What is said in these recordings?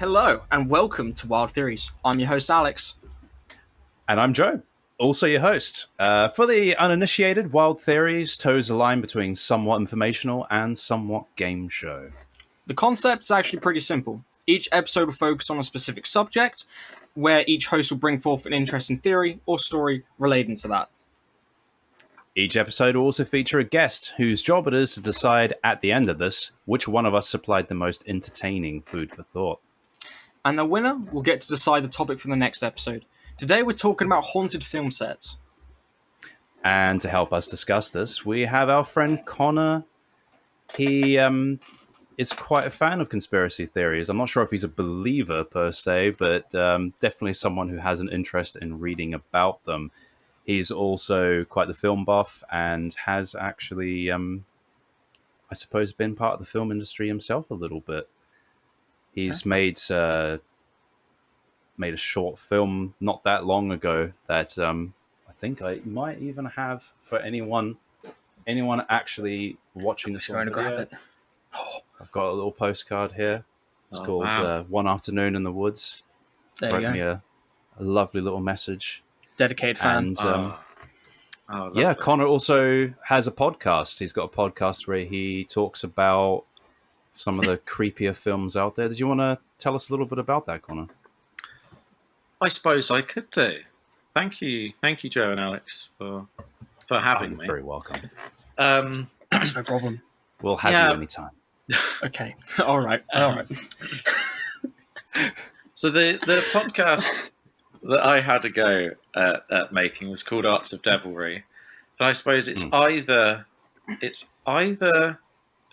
Hello and welcome to Wild Theories. I'm your host Alex. And I'm Joe, also your host. For the uninitiated, Wild Theories toes a line between somewhat informational and somewhat game show. The concept is actually pretty simple. Each episode will focus on a specific subject, where each host will bring forth an interesting theory or story relating to that. Each episode will also feature a guest whose job it is to decide at the end of this which one of us supplied the most entertaining food for thought. And the winner will get to decide the topic for the next episode. Today we're talking about haunted film sets. And to help us discuss this, we have our friend Connor. He is quite a fan of conspiracy theories. I'm not sure if he's a believer per se, but definitely someone who has an interest in reading about them. He's also quite the film buff and has actually, I suppose, been part of the film industry himself a little bit. He's made a short film not that long ago that I think I might even have for anyone actually watching this. Trying to grab it. I've got a little postcard here. It's called One Afternoon in the Woods. There you Wrote go. me a lovely little message. Dedicated fan. And Connor also has a podcast. He's got a podcast where he talks about some of the creepier films out there. Did you want to tell us a little bit about that, Connor? I suppose I could do. Thank you, Joe and Alex, for having me. You're very welcome. That's no problem. We'll have you anytime. Okay. All right. So the podcast that I had a go at making was called Arts of Devilry. But I suppose it's either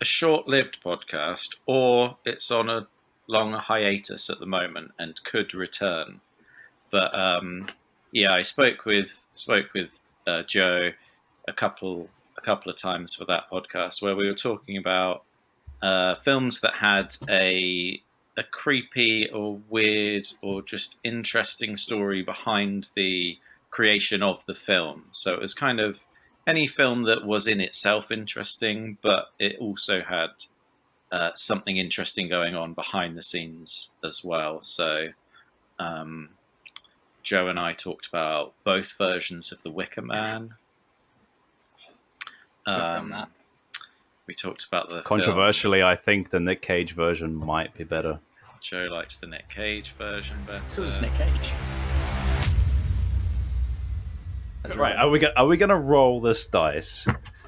a short-lived podcast or it's on a long hiatus at the moment and could return. But I spoke with Joe a couple of times for that podcast where we were talking about films that had a creepy or weird or just interesting story behind the creation of the film. So it was kind of any film that was in itself interesting, but it also had something interesting going on behind the scenes as well. So Joe and I talked about both versions of The Wicker Man. We talked about the Controversially, film. I think the Nick Cage version might be better. Joe likes the Nick Cage version better. Because it's Nick Cage. Right, are we gonna roll this dice?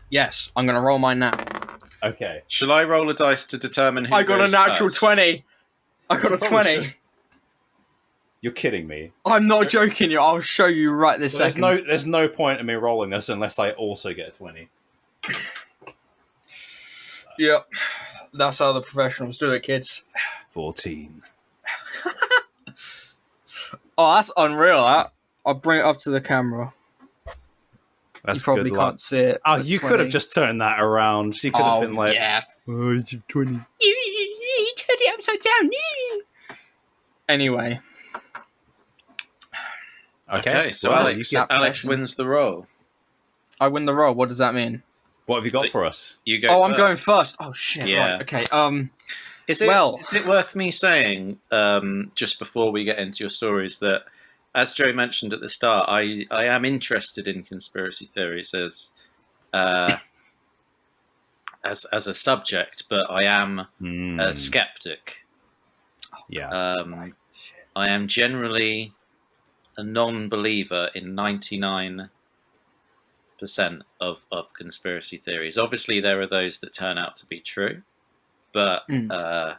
Yes, I'm going to roll mine now. Okay. Shall I roll a dice to determine who I got a goes natural first? 20. I got a 20. You're kidding me. I'm not joking you. I'll show you right this second. There's no point in me rolling this unless I also get a 20. Yep. That's how the professionals do it, kids. 14. Oh, that's unreal, that. I'll bring it up to the camera. That's You probably good can't luck. see it. Oh, but you 20. could have just turned that around. She could have been like, yeah. oh, it's 20. You turned it upside down. Anyway. Okay, so well, Alex wins the roll. I win the roll. What does that mean? What have you got for us? You go. Oh, I'm going first. Oh, shit. Yeah. Right. Okay. Is it worth me saying, just before we get into your stories, that as Joe mentioned at the start, I am interested in conspiracy theories as a subject, but I am a skeptic. Yeah. I am generally a non-believer in 99% of conspiracy theories. Obviously, there are those that turn out to be true, but the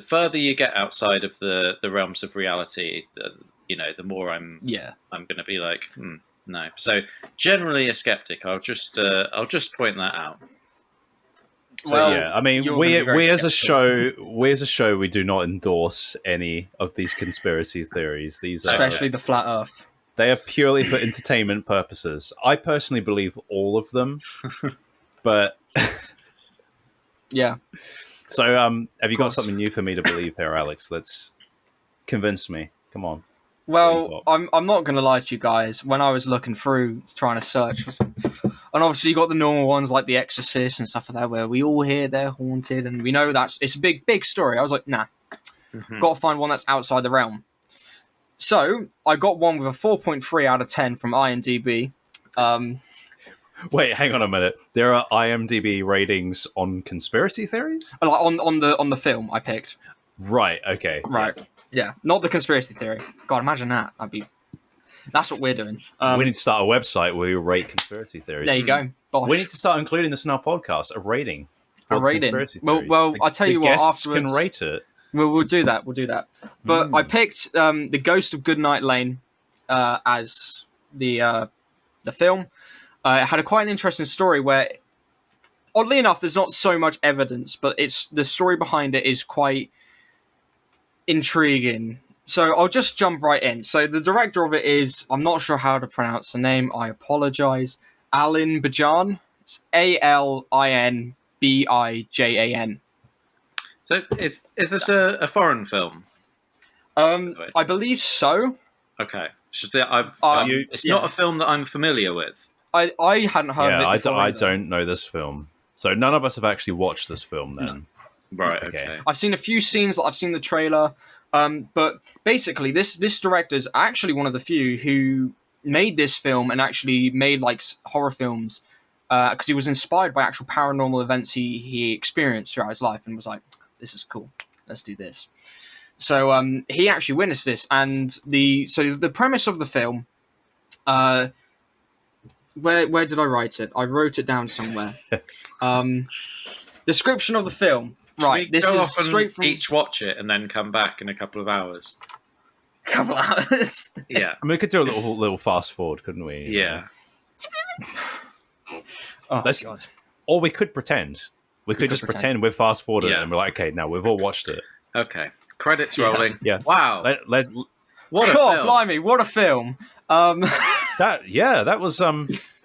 further you get outside of the realms of reality, the more I'm going to be like, no. So generally a skeptic. I'll just point that out. So, I mean, we as a show, we do not endorse any of these conspiracy theories. These, especially the flat Earth. They are purely for entertainment purposes. I personally believe all of them, but yeah. So, have you got something new for me to believe here, Alex? Let's convince me. Come on. Well, I'm not going to lie to you guys. When I was looking through, trying to search, and obviously you got the normal ones like The Exorcist and stuff like that, where we all hear they're haunted, and we know it's a big story. I was like, nah, Got to find one that's outside the realm. So I got one with a 4.3 out of 10 from IMDb. Wait, hang on a minute. There are IMDb ratings on conspiracy theories? Like on the film I picked. Right, okay. Right. Yeah. Not the conspiracy theory. God, imagine that. That's what we're doing. We need to start a website where we rate conspiracy theories. There you go. Bosh. We need to start including this in our podcast, a rating. A rating. Conspiracy theories. Well, I tell The you what, guests afterwards can rate it. we'll do that. We'll do that. But I picked The Ghost of Goodnight Lane as the film. It had quite an interesting story where, oddly enough, there's not so much evidence, but the story behind it is quite intriguing. So I'll just jump right in. So the director of it is, I'm not sure how to pronounce the name, I apologize, Alin Bajan. It's Alinbijan. So is this a foreign film? I believe so. Okay. It's just it's yeah. not a film that I'm familiar with. I hadn't heard of it before. I don't know this film. So none of us have actually watched this film then. No. Right, okay. I've seen a few scenes, I've seen the trailer, but basically this director is actually one of the few who made this film and actually made like horror films because he was inspired by actual paranormal events he experienced throughout his life and was like, this is cool, let's do this. So he actually witnessed this, and the premise of the film, where did I write it? I wrote it down somewhere. Description of the film. Right, this is straight from each watch it and then come back in a couple of hours. Couple hours. Yeah, I mean, we could do a little fast forward, couldn't we? Yeah. Oh God. Or we could pretend. We could just pretend we're fast forwarding Yeah. and we're like, okay, now we've all watched it. Okay. Credits rolling. Yeah. Wow. Let's. What a God, film. blimey, what a film. That was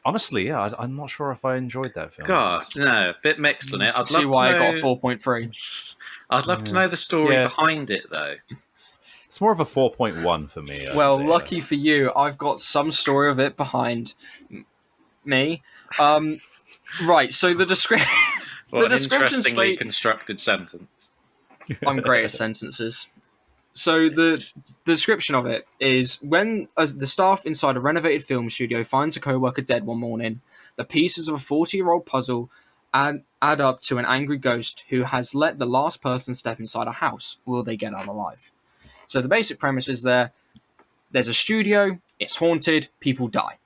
honestly, yeah, I'm not sure if I enjoyed that film. God, no, a bit mixed on it. I'd See love why to know, I got a 4.3. I'd love to know the story Yeah. behind it, though. It's more of a 4.1 for me. I'd Well, say, lucky for you, I've got some story of it behind me. Right, so the description. What The an description's interestingly straight- constructed sentence. I'm great at sentences. So the description of it is when the staff inside a renovated film studio finds a co-worker dead one morning, the pieces of a 40-year-old puzzle add up to an angry ghost who has let the last person step inside a house. Will they get out alive? So the basic premise is there's a studio, it's haunted, people die.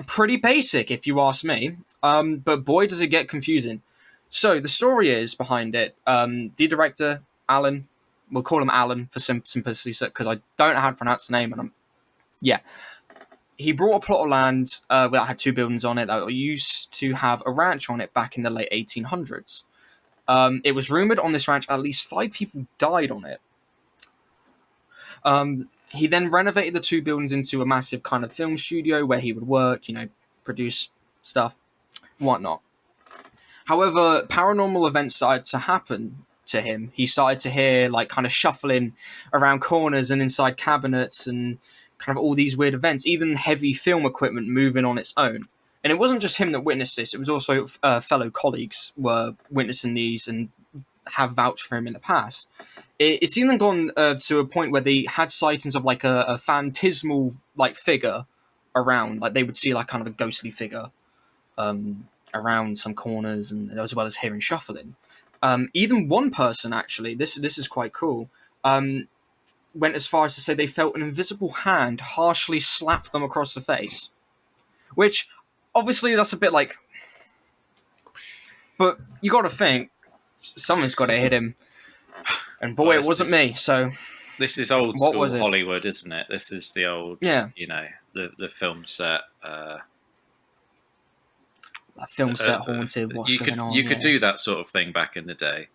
Pretty basic if you ask me, but boy does it get confusing. So the story is behind it, the director, Alan, we'll call him Alan for simplicity's sake, because I don't know how to pronounce the name, and he brought a plot of land that had two buildings on it that used to have a ranch on it back in the late 1800s. It was rumored on this ranch at least 5 people died on it. He then renovated the two buildings into a massive kind of film studio where he would work, produce stuff, whatnot. However, paranormal events started to happen to him. He started to hear like kind of shuffling around corners and inside cabinets and kind of all these weird events, even heavy film equipment moving on its own. And it wasn't just him that witnessed this, it was also fellow colleagues were witnessing these and have vouched for him in the past. It's even gone to a point where they had sightings of like a phantasmal like figure around, like they would see like kind of a ghostly figure around some corners, and as well as hearing shuffling. Even one person actually, this is quite cool, went as far as to say they felt an invisible hand harshly slap them across the face, which obviously that's a bit like, but you got to think someone's got to hit him. And boy, Well, it wasn't me. So This is old What school was it? Hollywood, isn't it? This is the old, Yeah. the film set. that film set haunted. What's you going could on? you could do that sort of thing back in the day.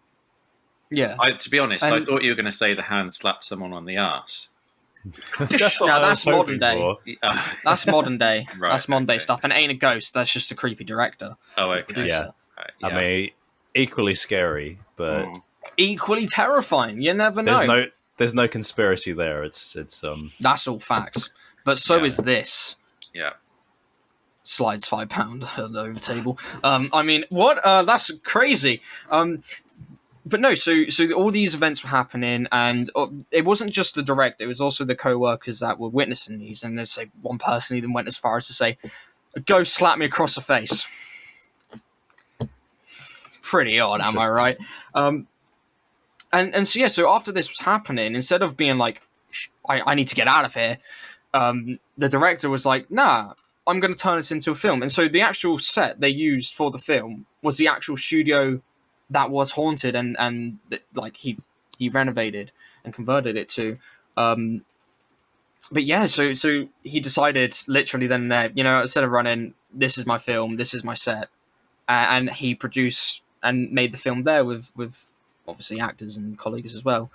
Yeah. To be honest, I And- thought you were going to say the hand slapped someone on the arse. That's what Now, I was that's modern hoping day. for. That's modern day. Right, That's modern day okay. stuff. And it ain't a ghost. That's just a creepy director. Oh, okay. Producer. Right, I mean, equally scary, but Equally terrifying. You never know. there's no conspiracy there. It's That's all facts. But so Yeah. is this. yeah. Slides £5 over the table. I mean, what? That's crazy. but no, so all these events were happening, and it wasn't just the director; it was also the co-workers that were witnessing these. And there's like one person even went as far as to say, "A ghost slapped me across the face." Pretty odd, am I right? And so yeah, so after this was happening, instead of being like, I need to get out of here, the director was like, nah, I'm going to turn this into a film. And so the actual set they used for the film was the actual studio that was haunted, and like he renovated and converted it to. But yeah, so he decided literally then and there, instead of running, this is my film, this is my set, and he produced and made the film there with obviously actors and colleagues as well.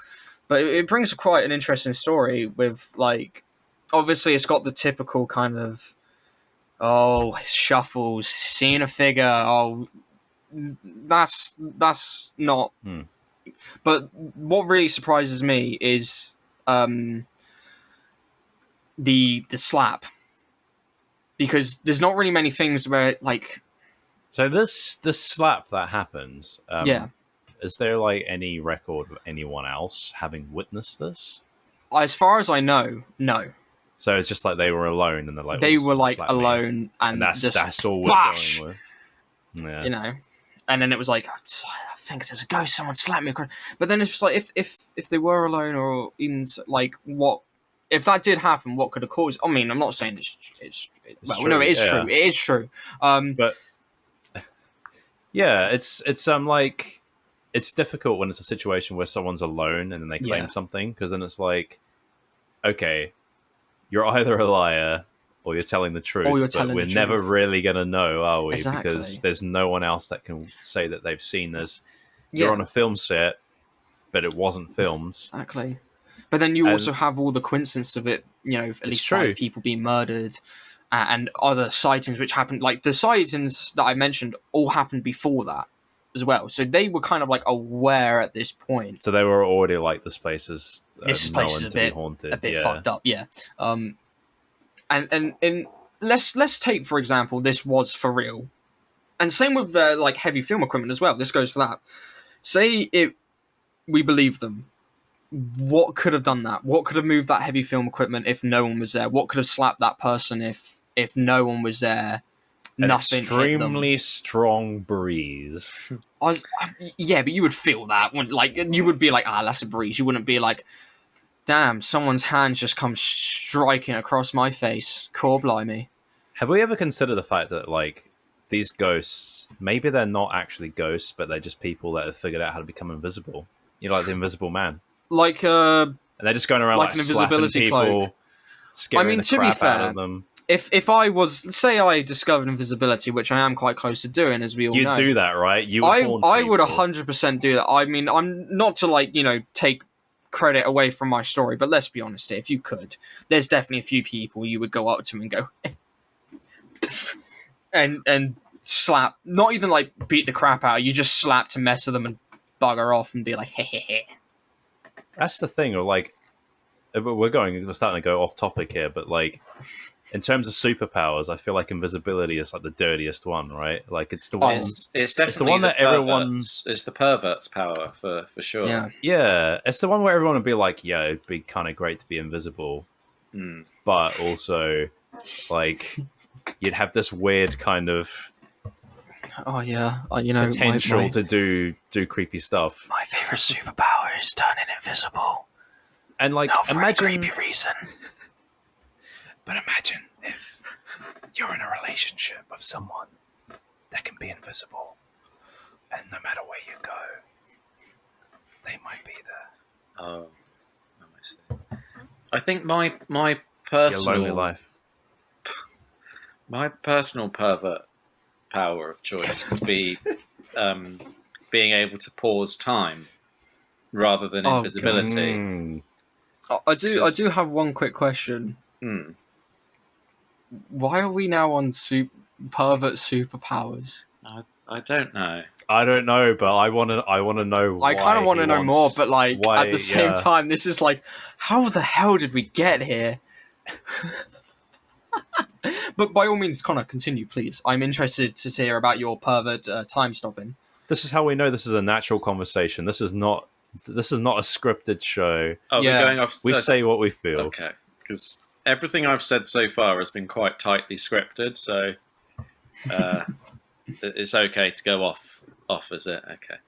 But it brings quite an interesting story with, like, obviously it's got the typical kind of, shuffles, seeing a figure, that's not. But what really surprises me is the slap, because there's not really many things where, like, so this slap that happens, yeah. Is there like any record of anyone else having witnessed this? As far as I know, no. So it's just like they were alone, and they're like, they were like slap me. alone, and that's all we're bash, going with. Yeah. And then it was like, I think there's a ghost. Someone slapped me across. But then it's just like, if they were alone, or in like, what if that did happen? What could have caused? I mean, I'm not saying it's true. No, it is true. It is true. But yeah, it's like, it's difficult when it's a situation where someone's alone and then they claim something, because then it's like, okay, you're either a liar or you're telling the truth, but we're never really going to know, are we? Exactly. Because there's no one else that can say that they've seen this. You're on a film set, but it wasn't filmed. Exactly. But then you also have all the coincidence of it, at least 5 people being murdered, and other sightings which happened. Like, the sightings that I mentioned all happened before that as well. So they were kind of like aware at this point. So they were already like, this place is haunted, a bit fucked up, yeah. And let's take, for example, this was for real, and same with the like heavy film equipment as well. This goes for that. Say we believe them. What could have done that? What could have moved that heavy film equipment if no one was there? What could have slapped that person if no one was there? Nothing. Extremely strong breeze. Yeah, but you would feel that when, like, you would be like, that's a breeze. You wouldn't be like, damn, someone's hands just come striking across my face. Core blimey. Have we ever considered the fact that, like, these ghosts, maybe they're not actually ghosts, but they're just people that have figured out how to become invisible? Like the Invisible Man. Like and they're just going around like an invisibility people, cloak. Scaring the crap out of them. If I was, say I discovered invisibility, which I am quite close to doing, as we all know. You'd do that, right? I would 100% do that. I mean, I'm not to, like, take credit away from my story, but let's be honest here. If you could, there's definitely a few people you would go up to and go and slap, not even like beat the crap out, you just slap to mess with them and bugger off and be like, hey. That's the thing, or like, we're starting to go off topic here, but like, in terms of superpowers, I feel like invisibility is like the dirtiest one, right? Like, it's the one. It's definitely the one that everyone. It's the pervert's power for sure. Yeah, it's the one where everyone would be like, "Yeah, it'd be kind of great to be invisible," but also, like, you'd have this weird kind of. Potential to do creepy stuff. My favorite superpower is turning invisible, and like, not for imagine any creepy reason. But imagine if you're in a relationship with someone that can be invisible, and no matter where you go, they might be there. Oh, I see. I think my personal Your lonely life. My personal pervert power of choice would be being able to pause time rather than invisibility. I do have one quick question. Why are we now on pervert superpowers? I don't know. I don't know, but I want to know. I kind of want to know more, but like at the same time, this is like, how the hell did we get here? But by all means, Connor, continue, please. I'm interested to hear about your pervert time stopping. This is how we know this is a natural conversation. This is not a scripted show. Oh, Yeah. we're going off. We say what we feel. Okay, because everything I've said so far has been quite tightly scripted, so it's okay to go off, is it? Okay.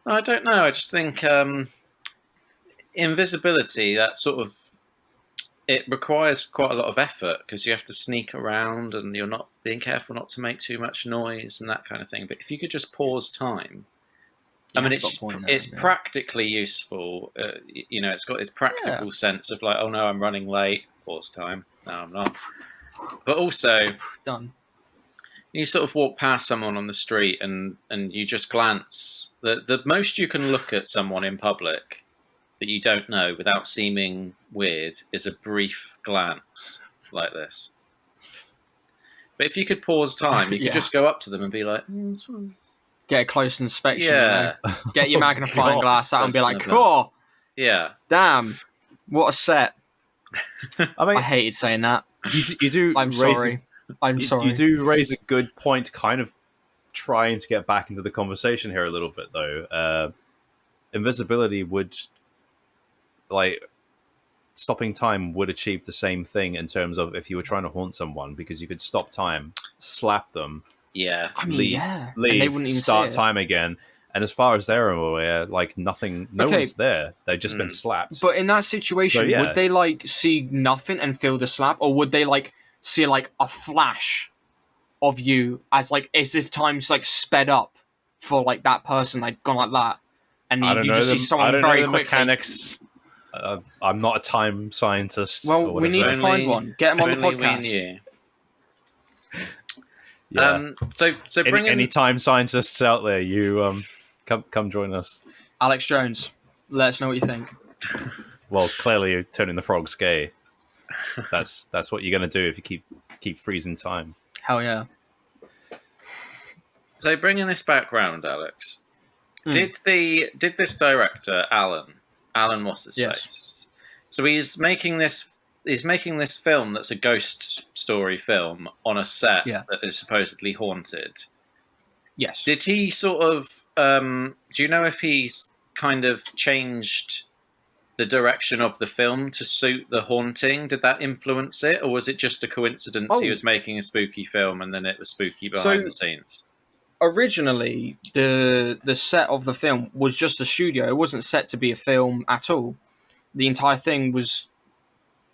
I don't know. I just think invisibility, that sort of, it requires quite a lot of effort because you have to sneak around and you're not being careful not to make too much noise and that kind of thing. But if you could just pause time, I mean, it's practically useful. It's got this practical sense of like, oh no, I'm running late. Pause time. No, I'm not. But also, Done. You sort of walk past someone on the street and you just glance. The most you can look at someone in public that you don't know without seeming weird is a brief glance like this. But if you could pause time, you could just go up to them and be like, get a close inspection. Yeah. Get your magnifying glass out and be like, cool. Yeah. Damn. What a set. I mean, I hated saying that. You do. I'm sorry. You do raise a good point, kind of trying to get back into the conversation here a little bit, though. Invisibility would, like, stopping time would achieve the same thing in terms of if you were trying to haunt someone, because you could stop time, slap them, yeah, I mean, leave, and leave, they wouldn't even start see it. time again. And as far as they're aware, like nothing, no one's there. They've just been slapped. But in that situation, So, yeah. would they like see nothing and feel the slap, or would they like see like a flash of you as if time's like sped up for like that person like gone like that, and you just see someone very quickly. Mechanics. I'm not a time scientist. Well, we need to find one. Get him on the podcast. Yeah. So bring any time scientists out there, you come join us. Alex Jones, let us know what you think. Well, clearly you're turning the frogs gay. That's what you're going to do if you keep freezing time. Hell yeah. So bringing this back round, Alex, did this director Alan what's his face? So he's making this film that's a ghost story film on a set that is supposedly haunted. Yes. Did he sort of do you know if he's kind of changed the direction of the film to suit the haunting? Did that influence it, or was it just a coincidence he was making a spooky film and then it was spooky behind the scenes? Originally, the set of the film was just a studio. It wasn't set to be a film at all. The entire thing was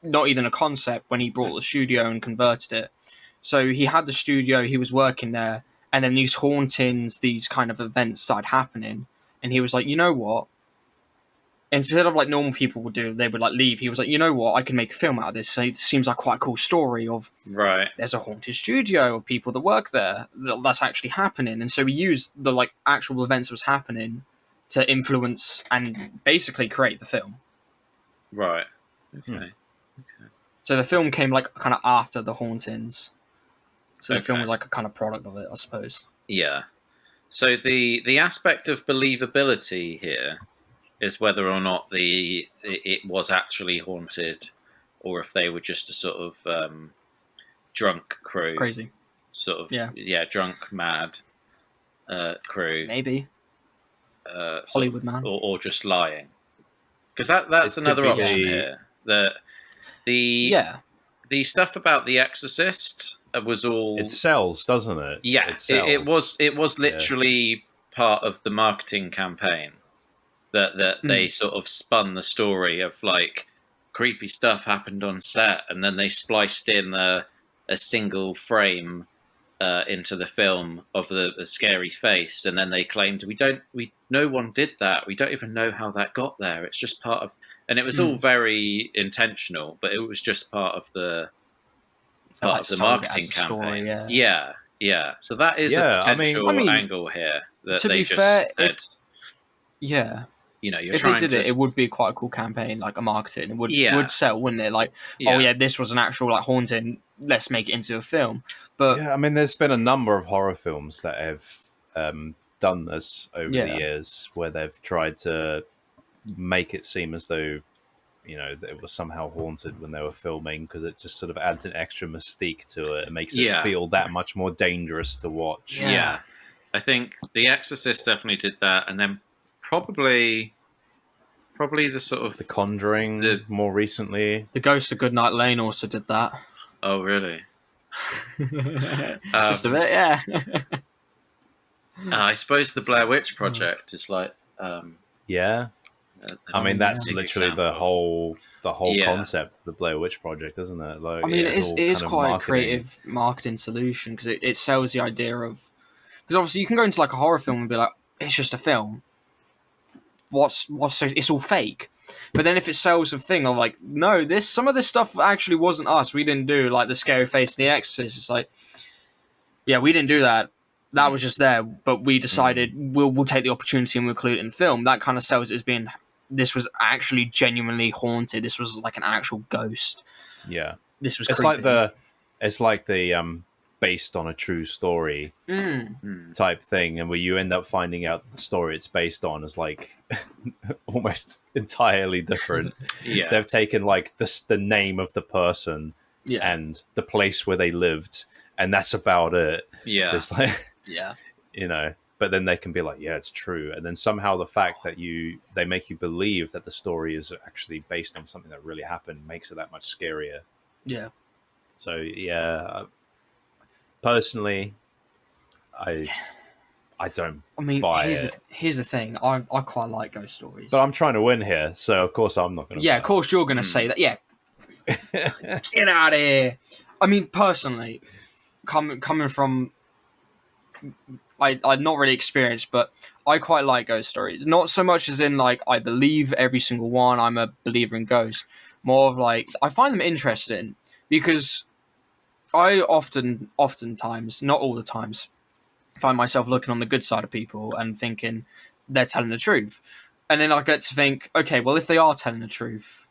not even a concept when he brought the studio and converted it. So he had the studio, he was working there, and then these hauntings, these kind of events started happening. And he was like, you know what? Instead of like normal people would do, they would like leave. He was like, you know what? I can make a film out of this. So it seems like quite a cool story of there's a haunted studio of people that work there. That's actually happening. And so he used the like actual events that was happening to influence and basically create the film. Right. Okay. So the film came like kind of after the hauntings. So the film was like a kind of product of it, I suppose. Yeah. So the aspect of believability here is whether or not it was actually haunted, or if they were just a sort of drunk crew. Crazy. Sort of drunk, mad crew. Maybe. Hollywood man. Or just lying. Because that's another option here. The stuff about The Exorcist was all... It sells, doesn't it? Yeah, it was literally part of the marketing campaign that they sort of spun the story of like creepy stuff happened on set, and then they spliced in a single frame into the film of the scary face, and then they claimed no one did that. We don't even know how that got there. It's just part of, and it was all very intentional, but it was just part of the marketing campaign. Yeah. So that is a potential angle here. That to they be just fair, said, if they did it would be quite a cool campaign, like a marketing. It would sell, wouldn't it? Like, this was an actual like haunting. Let's make it into a film. But I mean, there's been a number of horror films that have done this over the years, where they've tried to make it seem as though it was somehow haunted when they were filming, because it just sort of adds an extra mystique to it. It makes it feel that much more dangerous to watch. Yeah. I think The Exorcist definitely did that, and then probably the sort of The Conjuring more recently. The Ghost of Goodnight Lane also did that. Oh, really? Just a bit, yeah. I suppose the Blair Witch Project is like. Yeah. I mean, that's big literally example. the whole Yeah. concept of the Blair Witch Project, isn't it? Like, I mean, it is all quite kind a of creative marketing solution because it sells the idea of, because obviously you can go into like a horror film and be like, it's just a film. What's so it's all fake. But then if it sells a thing, I'm like, no, some of this stuff actually wasn't us. We didn't do like the scary face in The Exorcist. It's like, yeah, we didn't do that. That was just there, but we decided we'll take the opportunity and we'll include it in the film. That kind of sells it as being, this was actually genuinely haunted. This was like an actual ghost. Yeah. This was It's creepy. like the based on a true story type thing, and where you end up finding out the story it's based on is like almost entirely different. Yeah. They've taken like the name of the person and the place where they lived, and that's about it. Yeah. It's like, Yeah. you know, but then they can be like, yeah, it's true, and then somehow the fact that they make you believe that the story is actually based on something that really happened makes it that much scarier. Yeah. So yeah, personally, I don't buy it. Here's the thing. I quite like ghost stories. But I'm trying to win here, so of course I'm not going to. Yeah, of course you're going to say that. Yeah. Get out of here. I mean, personally, coming from, I'm not really experienced, but I quite like ghost stories. Not so much as in like I believe every single one. I'm a believer in ghosts. More of like I find them interesting because I oftentimes, not all the times, find myself looking on the good side of people and thinking they're telling the truth. And then I get to think, okay, well, if they are telling the truth,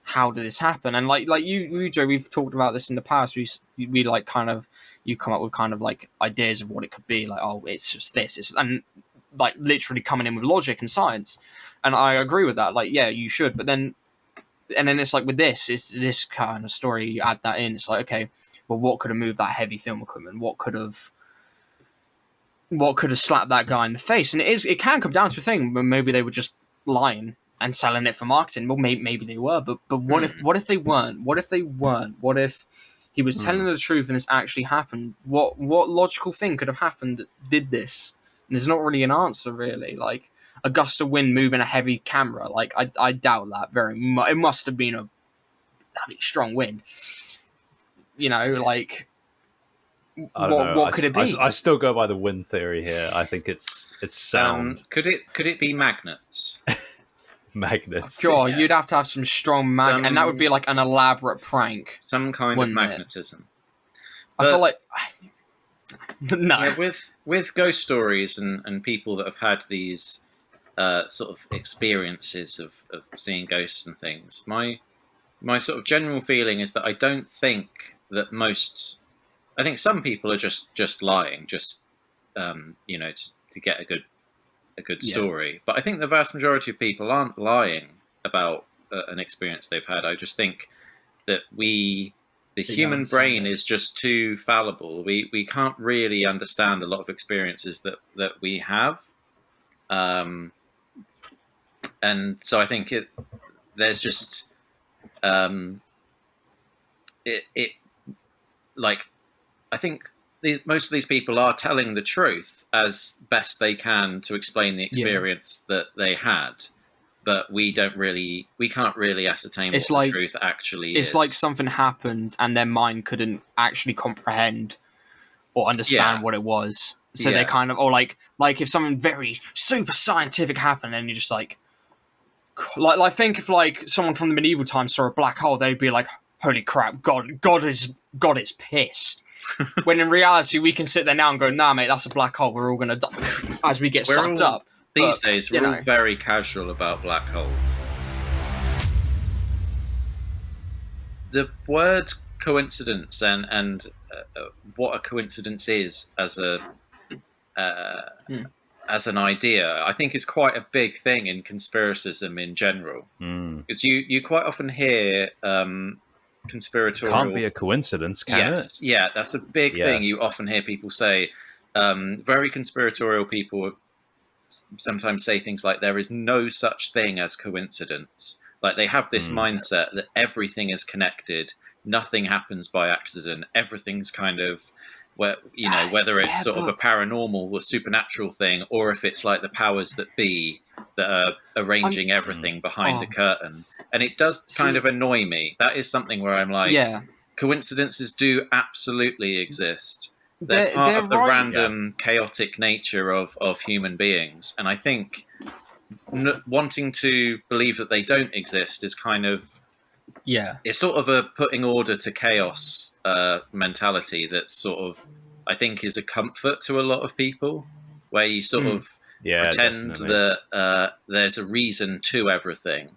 how did this happen? And like you Joe, we've talked about this in the past. We like kind of, you come up with kind of like ideas of what it could be. Like, oh, it's just this. And like literally coming in with logic and science. And I agree with that. Like, yeah, you should. But then, and then it's like with it's this kind of story, you add that in. It's like, okay, well, what could have moved that heavy film equipment? What could have slapped that guy in the face? And it can come down to a thing, but maybe they were just lying and selling it for marketing. Well, maybe they were, but what if they weren't? What if he was telling the truth and this actually happened? What logical thing could have happened that did this? And there's not really an answer, really. Like a gust of wind moving a heavy camera. Like I doubt that very much. It must have been a bloody strong wind. You know, like. What could it be? I still go by the wind theory here. I think it's sound. Could it be magnets? Magnets. Sure, you'd have to have some strong and that would be like an elaborate prank. Some kind of magnetism. I feel like no. Yeah, with ghost stories and people that have had these sort of experiences of seeing ghosts and things, my sort of general feeling is that I don't think that I think some people are just lying, just you know, to get a good story. But I think the vast majority of people aren't lying about an experience they've had. I just think that the human brain is just too fallible. We can't really understand a lot of experiences that we have, and so I think there's just it like. I think most of these people are telling the truth as best they can to explain the experience that they had, but we can't really ascertain what the truth actually is. It's like something happened and their mind couldn't actually comprehend or understand what it was. So they kind of, or like if something very super scientific happened and you're just like think if like someone from the medieval times saw a black hole, they'd be like, holy crap, God is pissed. When in reality, we can sit there now and go, nah, mate, that's a black hole. We're all going to die as we get sucked up. These days, we're all very casual about black holes. The word coincidence and what a coincidence is as an idea, I think is quite a big thing in conspiracism in general. Because you quite often hear conspiratorial... Can't be a coincidence, can it? Yeah, that's a big thing. You often hear people say, very conspiratorial people sometimes say things like there is no such thing as coincidence. Like they have this mindset that everything is connected, nothing happens by accident, everything's kind of whether it's sort of a paranormal or supernatural thing, or if it's like the powers that be that are arranging everything behind the curtain. And it does kind of annoy me. That is something where I'm like, coincidences do absolutely exist. They're part of the random, chaotic nature of human beings. And I think wanting to believe that they don't exist is kind of it's sort of a putting order to chaos mentality that's sort of, I think, is a comfort to a lot of people, where you sort of pretend that there's a reason to everything,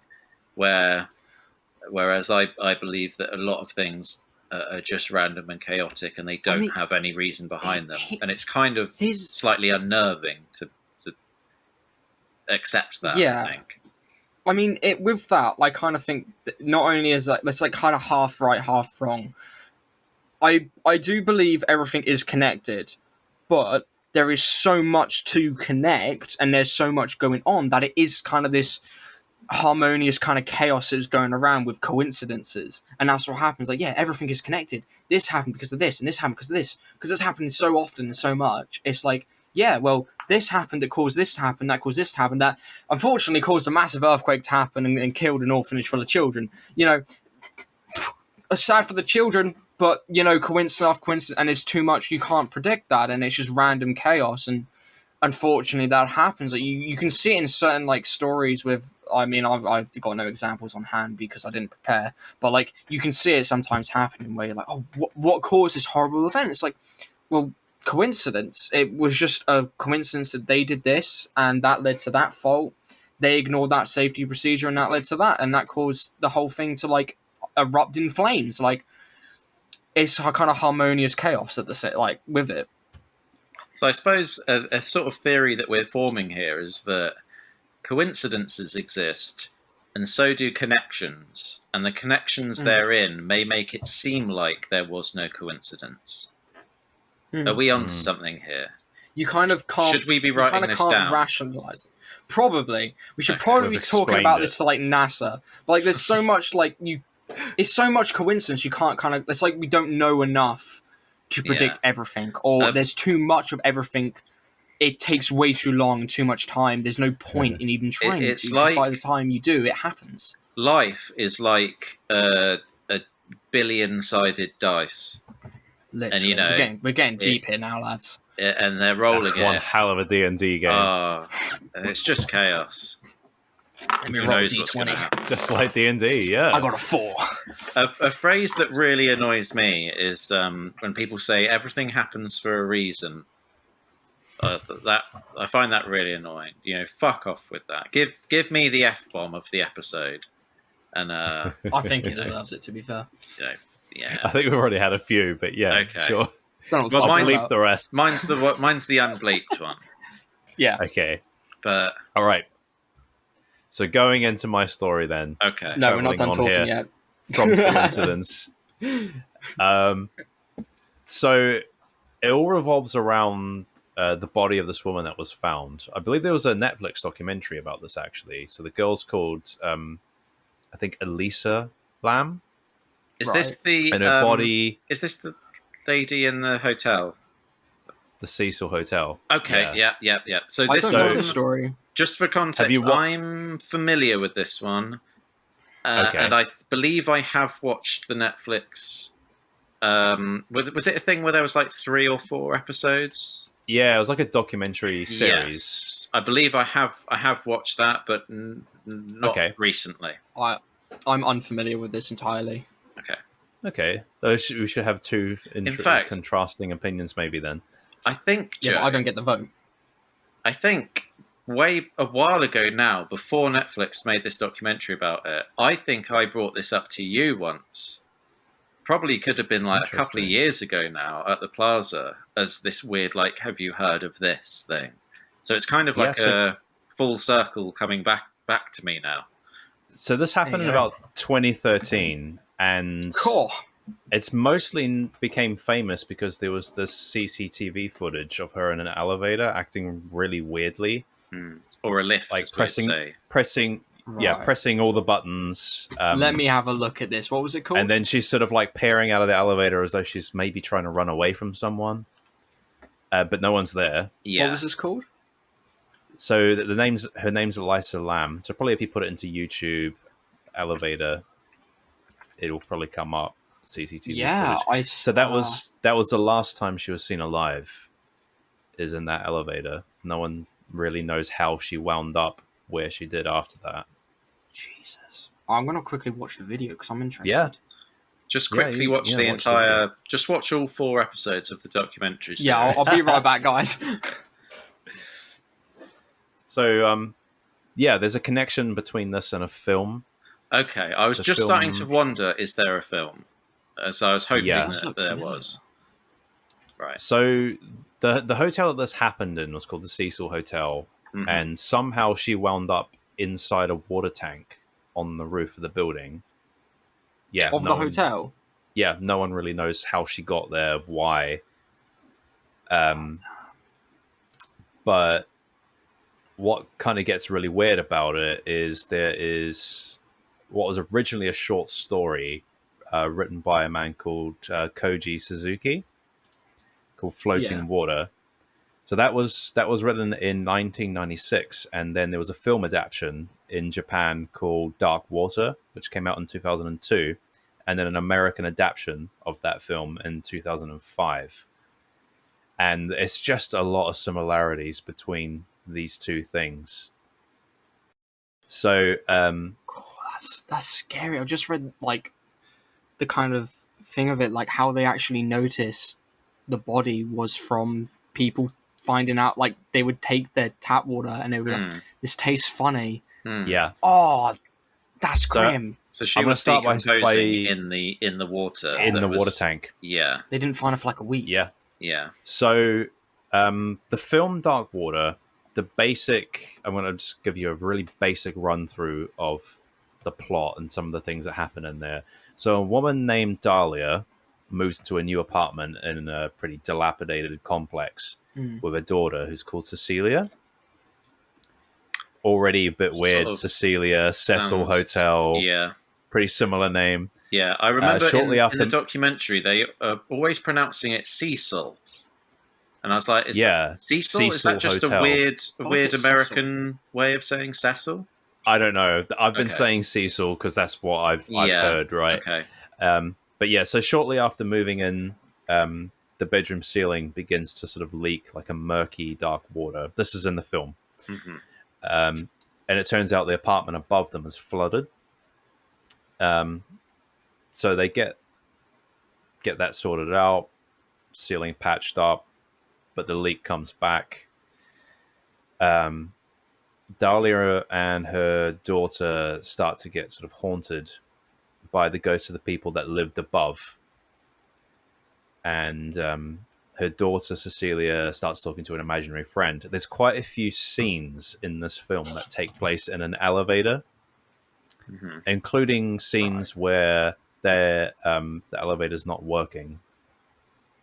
whereas I believe that a lot of things are just random and chaotic, and they don't have any reason behind them, and it's kind of slightly unnerving to accept that. I think. I mean, with that, I kind of think that not only is that it's like kind of half right, half wrong. I do believe everything is connected, but there is so much to connect, and there's so much going on that it is kind of this harmonious kind of chaos is going around with coincidences, and that's what happens. Like, everything is connected. This happened because of this, and this happened because of this, because it's happening so often and so much. It's like, well, this happened that caused this to happen, that caused this to happen, that unfortunately caused a massive earthquake to happen and killed an orphanage full of children. Sad for the children, but coincidence, and it's too much. You can't predict that, and it's just random chaos. And unfortunately, that happens. Like, you can see it in certain stories with. I mean, I've got no examples on hand because I didn't prepare, but you can see it sometimes happening where you're like, oh, what caused this horrible event? It's like, well, coincidence. It was just a coincidence that they did this, and that led to that fault. They ignored that safety procedure, and that led to that, and that caused the whole thing to erupt in flames. It's a kind of harmonious chaos at the with it. So I suppose a sort of theory that we're forming here is that coincidences exist, and so do connections, and the connections therein may make it seem like there was no coincidence. Are we onto something here? You kind of can't. Should we be writing this down? Rationalize it. Probably. We should probably be talking about this to NASA. But there's so much it's so much coincidence. You can't kind of. It's like we don't know enough to predict everything, or there's too much of everything. It takes way too long and too much time. There's no point in even trying to. By the time you do, it happens. Life is like a billion-sided dice. Literally. And we're getting deep here now, lads. And they're rolling. That's one hell of a D&D game. And it's just chaos. Let me roll D20. Just like D&D, yeah. I got a 4. A phrase that really annoys me is when people say everything happens for a reason. That I find that really annoying. Fuck off with that. Give me the F-bomb of the episode. And I think he deserves it, to be fair. I think we've already had a few, but okay. Sure. Well, I'll bleep the rest. Mine's the unbleeped one. Yeah. Okay. But all right. So going into my story then. Okay. No, we're not done talking yet. From coincidence. So it all revolves around the body of this woman that was found. I believe there was a Netflix documentary about this, actually. So the girl's called, I think, Elisa Lam. Is this the and her body? Is this the lady in the hotel? The Cecil Hotel. Okay, yeah. So I don't know the story. Just for context, I'm familiar with this one, and I believe I have watched the Netflix. Was it a thing where there was 3 or 4 episodes? Yeah, it was like a documentary series. Yes. I believe I have watched that, but not recently. I'm unfamiliar with this entirely. Okay. We should have two in fact, contrasting opinions maybe then. I think, Joe, but I don't get the vote. I think a while ago now, before Netflix made this documentary about it, I think I brought this up to you once. Probably could have been a couple of years ago now at the Plaza as this weird, have you heard of this thing? So it's kind of a full circle coming back to me now. So this happened in about 2013, and cool. It's mostly became famous because there was this CCTV footage of her in an elevator acting really weirdly, Or a lift, like as we'd say. Right. pressing all the buttons. Let me have a look at this. What was it called? And then she's sort of like peering out of the elevator as though she's maybe trying to run away from someone, but no one's there. Yeah. What was this called? So her name's Elisa Lam. So probably if you put it into YouTube elevator, it'll probably come up CCTV Yeah, footage. So that was the last time she was seen alive, is in that elevator. No one really knows how she wound up where she did after that. Jesus. I'm gonna quickly watch the video because I'm interested. Yeah. Just quickly watch the entire. Just watch all 4 episodes of the documentary series. Yeah, I'll be right back, guys. So, there's a connection between this and a film. Okay, I was just starting to wonder: is there a film? As I was hoping that there was. Right. So the hotel that this happened in was called the Cecil Hotel, and somehow she wound up inside a water tank on the roof of the building. Yeah, of the hotel. Yeah, no one really knows how she got there, why. But what kind of gets really weird about it is there is what was originally a short story written by a man called Koji Suzuki, called Floating Water. So that was written in 1996, and then there was a film adaptation in Japan called Dark Water, which came out in 2002, and then an American adaptation of that film in 2005. And it's just a lot of similarities between these two things. So that's scary. I've just read like the kind of thing of it, like how they actually noticed the body was from people finding out, like they would take their tap water and they would be like, this tastes funny. Yeah. Oh, that's grim. So she was decomposing in the water. In the water tank. Yeah. They didn't find her for like a week. Yeah. Yeah. So the film Dark Water, I'm going to just give you a really basic run through of the plot and some of the things that happen in there. So a woman named Dahlia moves to a new apartment in a pretty dilapidated complex with a daughter who's called Cecilia. Already a bit weird. Cecilia, Cecil Hotel. Yeah. Pretty similar name. Yeah, I remember shortly after in the documentary, they are always pronouncing it Cecil. And I was like, Cecil? Is that just Hotel. A weird American way of saying Cecil? I don't know. I've been saying Cecil because that's what I've heard, right? Okay. But yeah, so shortly after moving in, the bedroom ceiling begins to sort of leak like a murky, dark water. This is in the film. And it turns out the apartment above them is flooded. So they get that sorted out, ceiling patched up, but the leak comes back. Dahlia and her daughter start to get sort of haunted by the ghosts of the people that lived above. And her daughter, Cecilia, starts talking to an imaginary friend. There's quite a few scenes in this film that take place in an elevator, including scenes where the elevator's not working,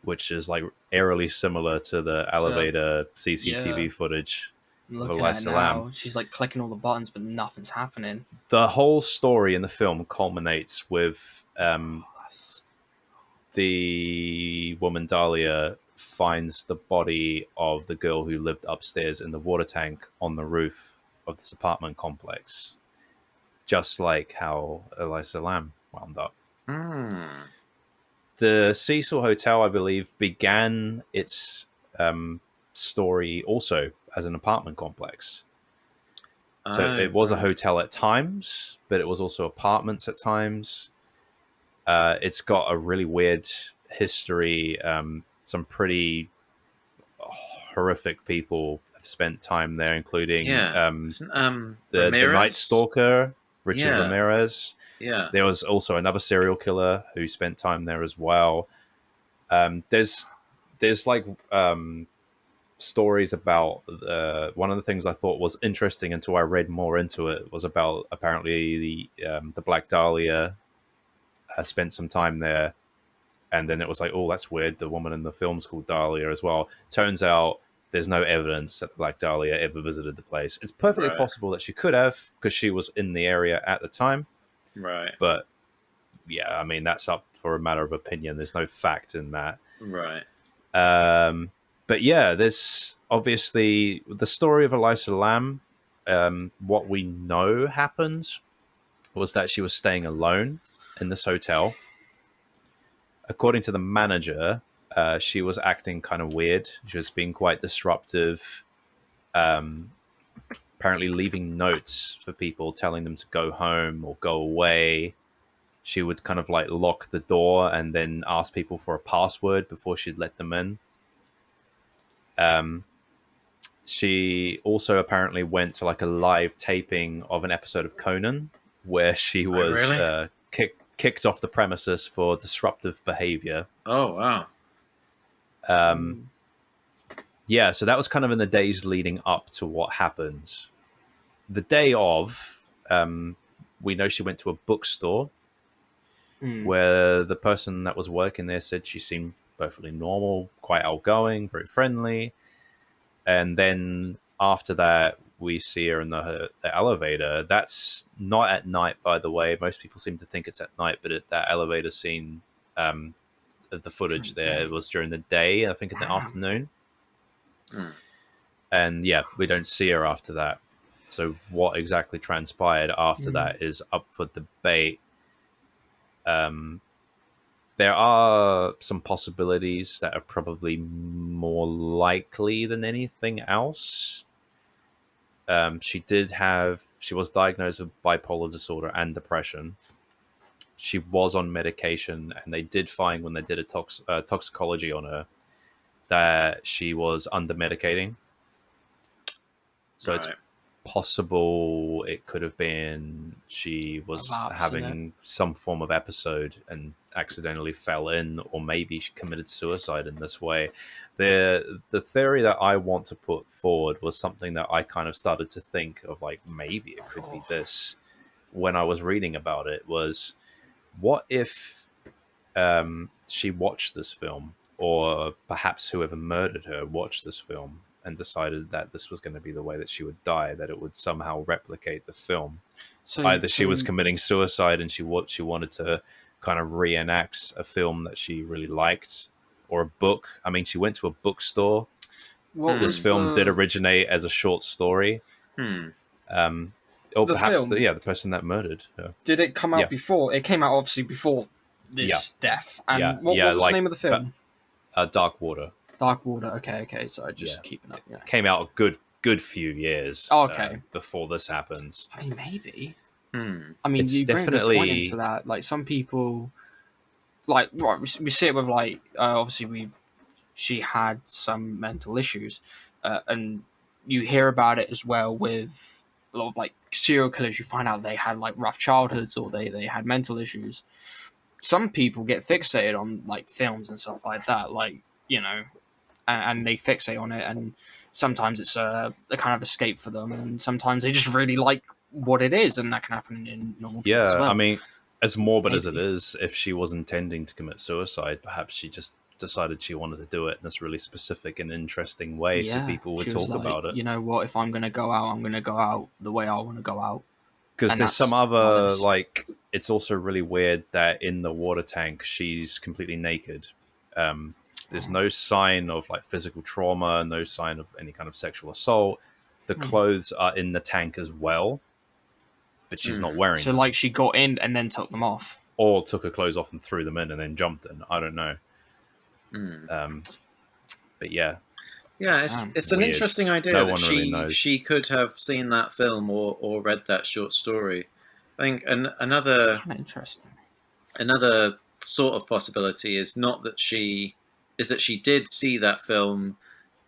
which is like eerily similar to the elevator CCTV footage. Looking at it now, she's like clicking all the buttons, but nothing's happening. The whole story in the film culminates with the woman Dahlia finds the body of the girl who lived upstairs in the water tank on the roof of this apartment complex, just like how Elisa Lam wound up. The Cecil Hotel, I believe, began its story also as an apartment complex. So it was a hotel at times, but it was also apartments at times. It's got a really weird history. Some pretty horrific people have spent time there, including the Night Stalker, Richard Ramirez. Yeah. There was also another serial killer who spent time there as well. There's like stories about one of the things I thought was interesting until I read more into it was about apparently the Black Dahlia spent some time there, And then it was like, oh, that's weird. The woman in the film's called Dahlia as well. Turns out there's no evidence that the Black Dahlia ever visited the place. It's perfectly Right. possible that she could have, because she was in the area at the time. Right. But yeah, I mean, that's up for a matter of opinion. There's no fact in that. Right. But yeah, there's obviously the story of Elisa Lam. What we know happened was that she was staying alone in this hotel. According to the manager, she was acting kind of weird. She was being quite disruptive. Apparently leaving notes for people, telling them to go home or go away. She would kind of like lock the door and then ask people for a password before she'd let them in. She also apparently went to like a live taping of an episode of Conan where she was really? kicked off the premises for disruptive behavior. Oh, wow. Yeah, so that was kind of in the days leading up to what happened. The day of, we know she went to a bookstore where the person that was working there said she seemed perfectly normal, quite outgoing, very friendly. And then after that, we see her in the elevator. That's not at night, by the way. Most people seem to think it's at night, but that elevator scene of the footage there, it was during the day, I think in the afternoon. And yeah, we don't see her after that. So what exactly transpired after that is up for debate. There are some possibilities that are probably more likely than anything else. She was diagnosed with bipolar disorder and depression. She was on medication, and they did find when they did a toxicology on her that she was under medicating. So Right. it's possible it could have been she was having some form of episode and accidentally fell in, or maybe she committed suicide in this way. The theory that I want to put forward was something that I kind of started to think of, like maybe it could be this when I was reading about it, was what if she watched this film, or perhaps whoever murdered her watched this film and decided that this was going to be the way that she would die, that it would somehow replicate the film. Either she was committing suicide and she wanted to kind of reenact a film that she really liked, or a book. I mean, she went to a bookstore. This film did originate as a short story. Or perhaps the person that murdered her. Did it come out before? It came out obviously before this death. And what was the name of the film? Dark Water. Dark Water. Okay. Sorry, just keeping up. Yeah. It came out a good few years. Before this happens. I mean, maybe. I mean, it's you definitely bring a point into that. Like some people, like we see it with like obviously she had some mental issues, and you hear about it as well with a lot of like serial killers. You find out they had like rough childhoods, or they had mental issues. Some people get fixated on like films and stuff like that, like, you know, and they fixate on it, and sometimes it's a kind of escape for them, and sometimes they just really like what it is, and that can happen in normal people as well. I mean, as morbid as it is, if she was intending to commit suicide, perhaps she just decided she wanted to do it in this really specific and interesting way, so people would talk about it. You know what, if I'm going to go out, I'm going to go out the way I want to go out. Because there's some other, like, it's also really weird that in the water tank, she's completely naked. There's no sign of, like, physical trauma, no sign of any kind of sexual assault. The clothes are in the tank as well, but she's not wearing them. So, like, she got in and then took them off. Or took her clothes off and threw them in and then jumped in. I don't know. But yeah. Yeah, it's an interesting idea that she could have seen that film or read that short story. I think another kind of interesting. Another sort of possibility is that she did see that film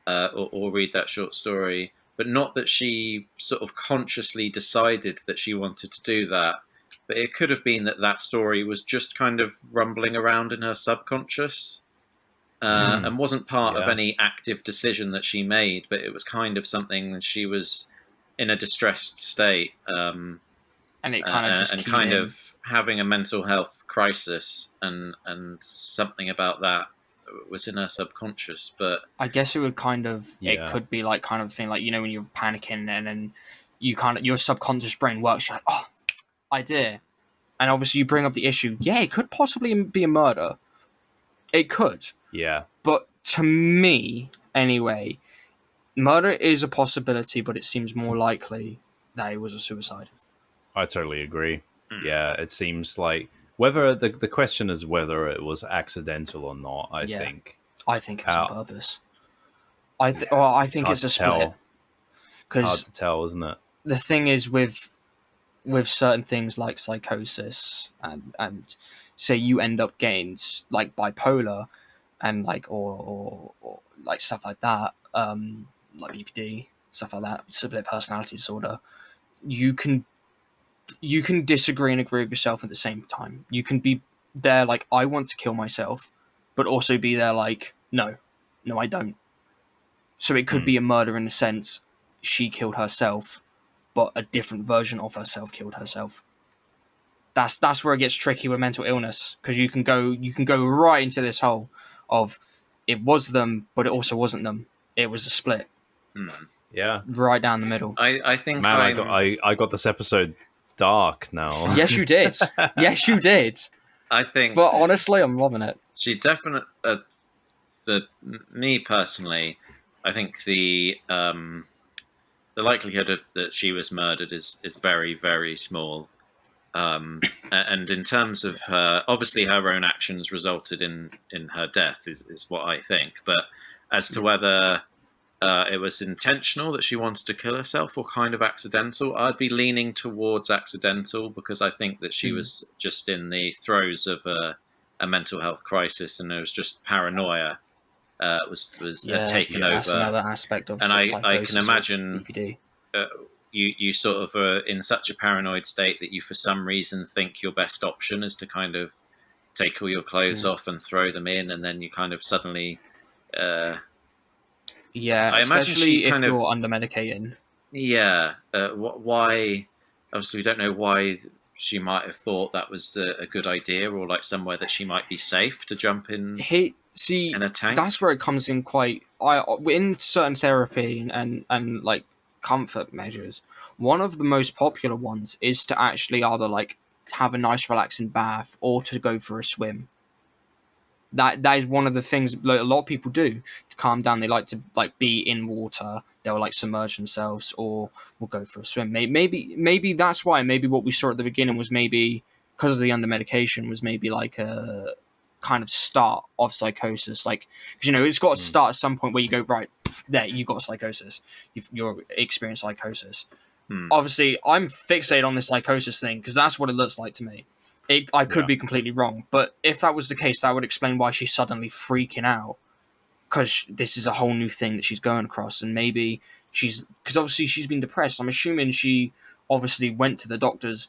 or read that short story, but not that she sort of consciously decided that she wanted to do that. But it could have been that story was just kind of rumbling around in her subconscious. And wasn't part of any active decision that she made, but it was kind of something that she was in a distressed state. And and it kind of just and keyed kind in. of having a mental health crisis, and something about that was in her subconscious. But I guess it would kind of it Yeah. could be like kind of thing like when you're panicking and then you kind of your subconscious brain works. You're like, oh, idea, and obviously you bring up the issue. Yeah, it could possibly be a murder. It could, Yeah. but to me, anyway, murder is a possibility, but it seems more likely that it was a suicide. I totally agree. Yeah, it seems like whether the question is whether it was accidental or not. I Yeah. think I think it's on Uh, purpose. I think hard it's a to split hard because to tell, isn't it? the thing is with certain things like psychosis and say you end up getting like bipolar and like or like stuff like that, like BPD, stuff like that, split personality disorder. You can disagree and agree with yourself at the same time. You can be there like I want to kill myself, but also be there like no, I don't. So it could be a murder in the sense she killed herself, but a different version of herself killed herself. That's where it gets tricky with mental illness because you can go right into this hole of it was them, but it also wasn't them. It was a split Yeah, right down the middle. I think man, I got this episode dark now. Yes, you did. Yes, you did. I think, But honestly, I'm loving it. she definitely. Me personally, I think the likelihood of that she was murdered is very, very small. And in terms of her, obviously her own actions resulted in her death is what I think. But as to whether it was intentional that she wanted to kill herself or kind of accidental, I'd be leaning towards accidental because I think that she was just in the throes of a mental health crisis and there was just paranoia was taken over. That's another aspect of and psychosis I can imagine BPD. You sort of are in such a paranoid state that you for some reason think your best option is to kind of take all your clothes off and throw them in, and then you kind of suddenly Yeah, I imagine especially she if kind you're of under medicating. why, obviously we don't know why she might have thought that was a good idea, or like somewhere that she might be safe to jump in See, in a tank. that's where it comes in quite. In certain therapy and like comfort measures, one of the most popular ones is to actually either like have a nice relaxing bath or to go for a swim. That is one of the things like, a lot of people do to calm down. They like to like be in water. They'll like submerge themselves or will go for a swim. Maybe that's why. Maybe what we saw at the beginning was maybe because of the under medication was maybe like a kind of start of psychosis. Like because it's got to start at some point where you go right there. You got psychosis. You're experienced psychosis. Obviously, I'm fixated on this psychosis thing because that's what it looks like to me. I could be completely wrong, but if that was the case, that would explain why she's suddenly freaking out. Because this is a whole new thing that she's going across, and maybe because obviously she's been depressed. I'm assuming she obviously went to the doctors,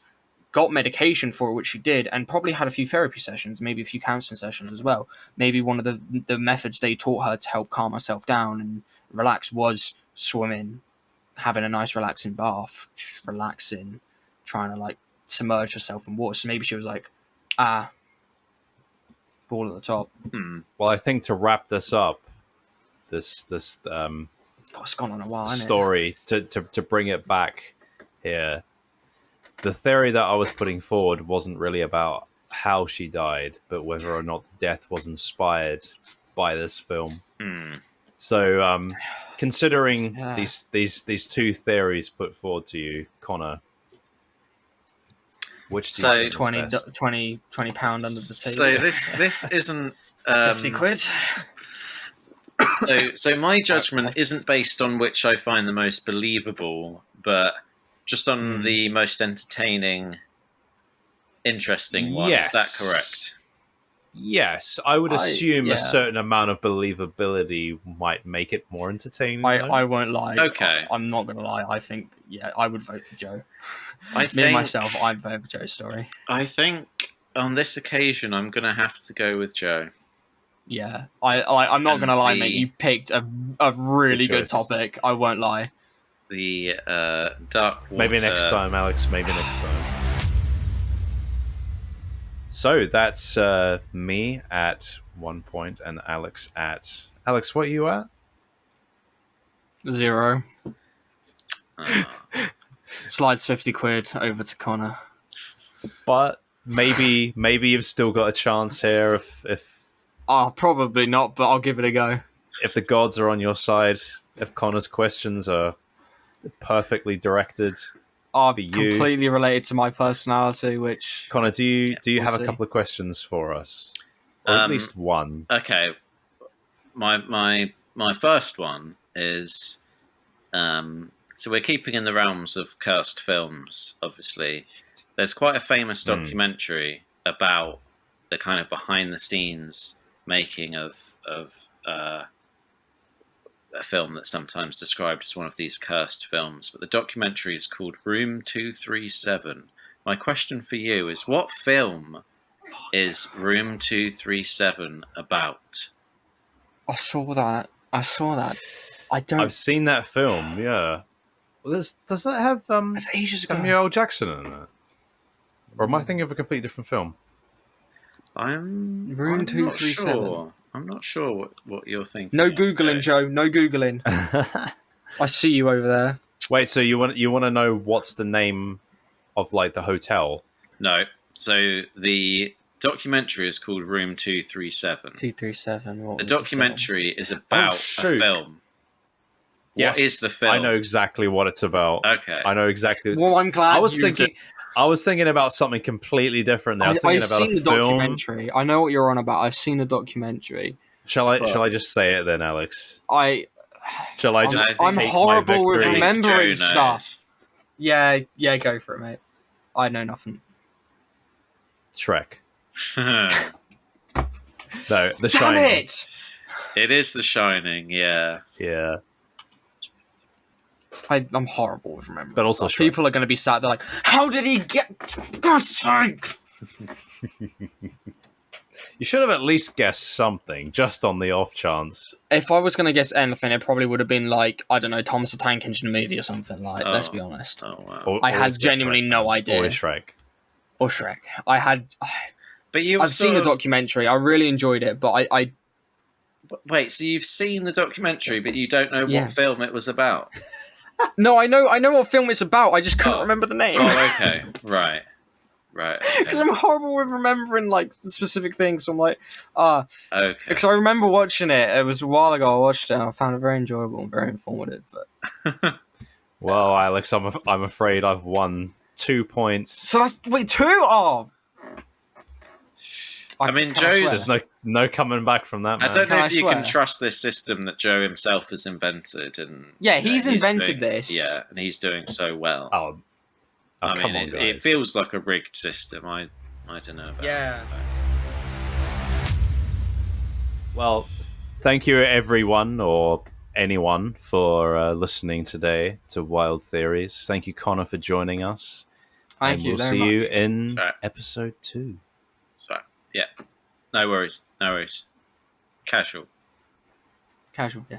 got medication for it, which she did, and probably had a few therapy sessions, maybe a few counseling sessions as well. Maybe one of the methods they taught her to help calm herself down and relax was swimming, having a nice relaxing bath, just relaxing, trying to like submerge herself in water. So maybe she was like, ball at the top. Well, I think to wrap this up, this God, it's gone on a while, hasn't story to bring it back here. The theory that I was putting forward wasn't really about how she died, but whether or not death was inspired by this film. So, considering these two theories put forward to you, Connor, which do you think is best? 20 pound under the table. So this isn't 50 quid. So my judgment isn't based on which I find the most believable, but just on the most entertaining, interesting one. Yes. Is that correct? Yes, I would assume a certain amount of believability might make it more entertaining. I won't lie. Okay. I'm not going to lie. I think, I would vote for Joe. Me myself, I'd vote for Joe's story. I think on this occasion, I'm going to have to go with Joe. Yeah. I'm not going to lie, mate. You picked a really good topic. I won't lie. The dark water. Maybe next time, Alex. Maybe next time. So that's me at 1 point and Alex at... Alex, what are you at? 0. Uh, Slides 50 quid over to Connor. But maybe you've still got a chance here if Probably not, but I'll give it a go. if the gods are on your side, if Connor's questions are perfectly directed for you. Completely related to my personality, which... Connor, do you we'll have see. a couple of questions for us? Or at least one. okay. My first one is so we're keeping in the realms of cursed films, obviously. There's quite a famous documentary about the kind of behind the scenes making of a film that's sometimes described as one of these cursed films, but the documentary is called Room 237. My question for you is, what film is Room 237 about? I saw that. I've seen that film, yeah. Well, does that have That's ages ago. Samuel L. Jackson in it? Or am I thinking of a completely different film? I'm Room not 237. sure. I'm not sure what you're thinking. No of, Googling, Joe. No Googling. I see you over there. Wait, so you want to know what's the name of like the hotel? No. So the documentary is called Room 237. 237. The documentary is about a film. Yes, What is the film? I know exactly what it's about. Okay. I know exactly. Well, I'm glad I was you thinking. I was thinking about something completely different. I was thinking I've about seen a the film. documentary. I know what you're on about. I've seen the documentary. Shall I just say it then, Alex? Shall I I'm just? I'm take horrible my with victory? remembering Joe stuff. Yeah, go for it, mate. I know nothing. Shrek. knows. No, The Damn Shining. it! It is The Shining, yeah. Yeah. I'm horrible with remembering But also stuff. Shrek. People are going to be sat there like, how did he get... For God's sake! You should have at least guessed something, just on the off chance. If I was going to guess anything, it probably would have been like, I don't know, Thomas the Tank Engine movie or something. Like, let's be honest. Oh, wow. I had Always get genuinely Shrek, no man. idea. Always Shrek. Or Shrek. But I've seen the documentary. I really enjoyed it, but I Wait, so you've seen the documentary, but you don't know Yeah. what film it was about? no, I know what film it's about. I just couldn't remember the name. Oh, okay. Right. Because Okay. I'm horrible with remembering like specific things. So I'm like, Okay. because I remember watching it. It was a while ago. I watched it and I found it very enjoyable and very informative. But Well, Alex, I'm afraid I've won 2 points. so that's 2. Oh, I mean, can I Joe's- swear? There's no coming back from that, man. I don't know Can if I you swear? can trust this system that Joe himself has invented. And Yeah, you know, he's invented doing- this. Yeah, and he's doing so well. Oh, I come mean, on, it guys. feels like a rigged system. I don't know about Yeah. Well, thank you, everyone, or anyone, for listening today to Wild Theories. Thank you, Connor, for joining us. Thank and you we'll very see much. you in That's right. episode 2. So, yeah. No worries. Casual. Casual, yeah.